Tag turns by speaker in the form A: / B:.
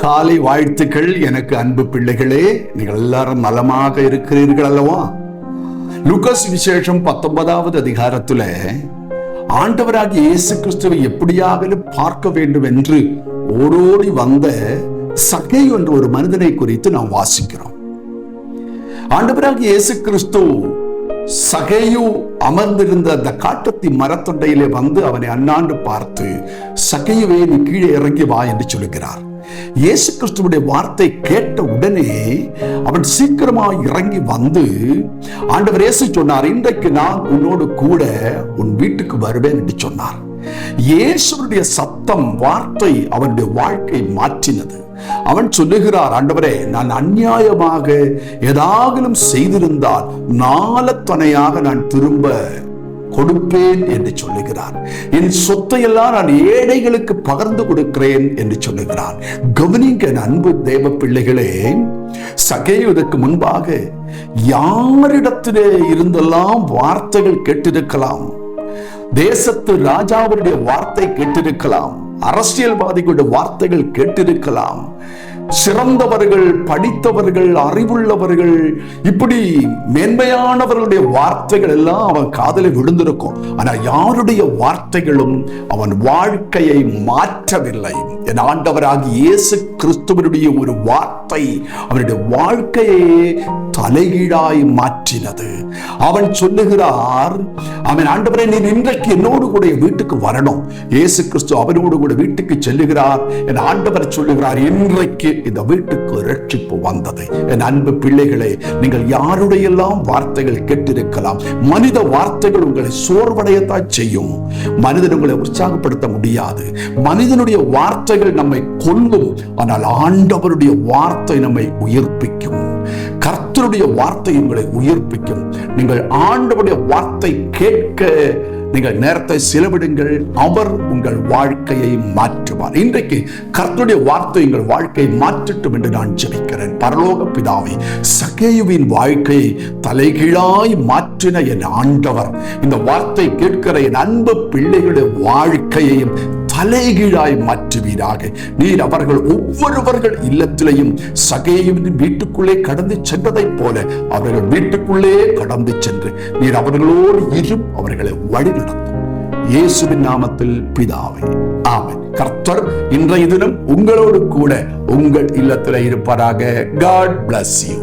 A: காலை வாழ்த்துக்கள். எனக்கு அன்பு பிள்ளைகளே, நீங்கள் எல்லாரும் நலமாக இருக்கிறீர்கள் அல்லவா? லூகாஸ் விசேஷம் 19வது அதிகாரத்துல ஆண்டவராகிய இயேசு கிறிஸ்துவை எப்படியாவது பார்க்க வேண்டும் என்று ஓடோடி வந்த சகேயு என்ற ஒரு மனிதனை குறித்து நாம் வாசிக்கிறோம். ஆண்டவராகிய இயேசு கிறிஸ்து சகேயு அமர்ந்திருந்த அந்த காட்டத்தி மரத்தொண்டையிலே வந்து அவனை அண்ணாண்டு பார்த்து, சகேயுவே, நீ கீழே இறங்கி வா என்று சொல்லுகிறார். இயேசு கிறிஸ்துவுடைய வார்த்தை கேட்ட உடனே அவன் சீக்கிரமாக இறங்கி வந்து, ஆண்டவர் இயேசு சொன்னார், இன்றைக்கு நான் உன்னோடு கூட உன் வீட்டுக்கு வருவேன் என்று சொன்னார். இயேசுவுடைய சத்தம், வார்த்தை அவனுடைய வாழ்க்கை மாற்றினது. அவன் சொல்லுகிறார், ஆண்டவரே, நான் அநியாயமாக ஏதாவது செய்திருந்தால் நாளத்தனையாக நான் திரும்ப கொடுப்பேன் என்று சொல்லுகிறார். என் சொத்தை எல்லாம் நான் ஏழைகளுக்கு பகிர்ந்து கொடுக்கிறேன் என்று சொல்லுகிறார். கவனிங்க அன்பு தேவ பிள்ளைகளே, சகேயு இதற்கு முன்பாக யாரிடத்திலே இருந்தெல்லாம் வார்த்தைகள் கேட்டிருக்கலாம். தேசத்து ராஜாவுடைய வார்த்தை கேட்டிருக்கலாம், அரசியல்வாதிகளுடைய வார்த்தைகள் கேட்டிருக்கலாம், சிறந்தவர்கள், படித்தவர்கள், அறிவுள்ளவர்கள், இப்படி மேன்மையானவர்களுடைய வார்த்தைகள் எல்லாம் அவன் காதலை விழுந்திருக்கும். ஆனா யாருடைய வார்த்தைகளும் அவன் வாழ்க்கையை மாற்றவில்லை. என் ஆண்டவராகிய இயேசு கிறிஸ்துவனுடைய ஒரு வார்த்தை அவனுடைய வாழ்க்கையை தலைகீழாய் மாற்றினது. அவன் சொல்லுகிறார், அவன், ஆண்டவரே, நீ இன்றைக்கு என்னோடு கூட வீட்டுக்கு வரணும். இயேசு கிறிஸ்து அவனோடு கூட வீட்டுக்கு செல்லுகிறார். என் ஆண்டவர் சொல்லுகிறார், இன்றைக்கு இந்த வீட்டுக்கு ரட்சிப்பு வந்தது. என் அன்பு பிள்ளைகளே, நீங்கள் யாருடைய எல்லாம் வார்த்தைகள் கேட்டிருக்கலாம். மனித வார்த்தைகள் உங்களை சோர்வடையத்தான் செய்யும். மனிதன் உங்களை உற்சாகப்படுத்த முடியாது. மனிதனுடைய வார்த்தைகள் நம்மை கொல்லும். ஆனால் ஆண்டவருடைய வார்த்தை நம்மை உயிர்ப்பிக்கும். கர்த்தருடைய வார்த்தை உங்களை உயிர்ப்பிக்கும். நீங்கள் ஆண்டவருடைய வார்த்தை கேட்க நீங்கள் நேரத்தை செலவிடுங்கள். அவர் உங்கள் வாழ்க்கையை மாற்றுவார். இன்றைக்கு கர்த்தருடைய வார்த்தை உங்கள் வாழ்க்கையை மாற்றட்டும் என்று நான் ஜெபிக்கிறேன். பரலோக பிதாவே, சகேயுவின் வாழ்க்கையை தலைகீழாய் மாற்றின என் ஆண்டவர், இந்த வார்த்தை கேட்கிற என் அன்பு பிள்ளைகளுடைய வாழ்க்கையையும் தலைகீழாய் மாற்றுவீராக. நீர் அவர்கள் ஒவ்வொருவர்கள் இல்லத்திலையும் சகேயுவின் வீட்டுக்குள்ளே கடந்து சென்றதைப் போல அவர்கள் வீட்டுக்குள்ளே கடந்து சென்று நீர் அவர்களோடு இரும், அவர்களை வழிநடத்தும். இயேசுவின் நாமத்தில் பிதாவே, ஆமென். கர்த்தர் இன்றைய தினம் உங்களோடு கூட உங்கள் இல்லத்தில் இருப்பாராக. God bless you.